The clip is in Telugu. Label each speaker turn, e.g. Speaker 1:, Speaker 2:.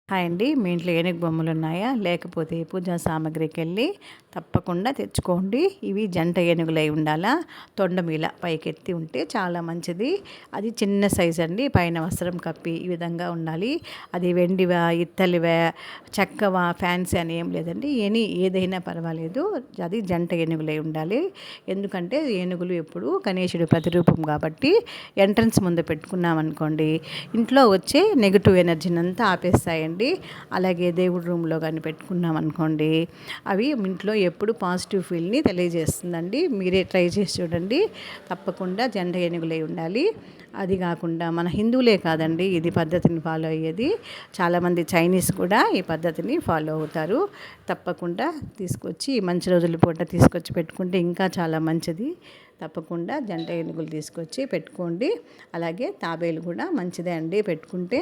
Speaker 1: హాయ్ అండి. మీ ఇంట్లో ఏనుగు బొమ్మలు ఉన్నాయా? లేకపోతే పూజా సామాగ్రికి వెళ్ళి తప్పకుండా తెచ్చుకోండి. ఇవి జంట ఏనుగులై ఉండాలా. తొండమీల పైకెత్తి ఉంటే చాలా మంచిది. అది చిన్న సైజ్ అండి. పైన వస్త్రం కప్పి ఈ విధంగా ఉండాలి. అది వెండివా, ఇత్తలివా, చెక్కవా, ఫ్యాన్సీ అని ఏం లేదండి. ఏదైనా పర్వాలేదు. అది జంట ఏనుగులై ఉండాలి. ఎందుకంటే ఏనుగులు ఎప్పుడు గణేశుడి ప్రతిరూపం కాబట్టి ఎంట్రన్స్ ముందు పెట్టుకున్నామనుకోండి, ఇంట్లో వచ్చే నెగిటివ్ ఎనర్జీని అంతా ఆపేస్తాయండి. అలాగే దేవుడి రూమ్లో కానీ పెట్టుకున్నాం అనుకోండి, అవి ఇంట్లో ఎప్పుడు పాజిటివ్ ఫీల్ని తెలియజేస్తుందండి. మీరే ట్రై చేసి చూడండి. తప్పకుండా జంట ఏనుగులై ఉండాలి. అది కాకుండా మన హిందువులే కాదండి ఇది పద్ధతిని ఫాలో అయ్యేది. చాలామంది చైనీస్ కూడా ఈ పద్ధతిని ఫాలో అవుతారు. తప్పకుండా తీసుకొచ్చి మంచి రోజుల పూట తీసుకొచ్చి పెట్టుకుంటే ఇంకా చాలా మంచిది. తప్పకుండా జంట ఏనుగులు తీసుకొచ్చి పెట్టుకోండి. అలాగే తాబేలు కూడా మంచిదే అండి పెట్టుకుంటే.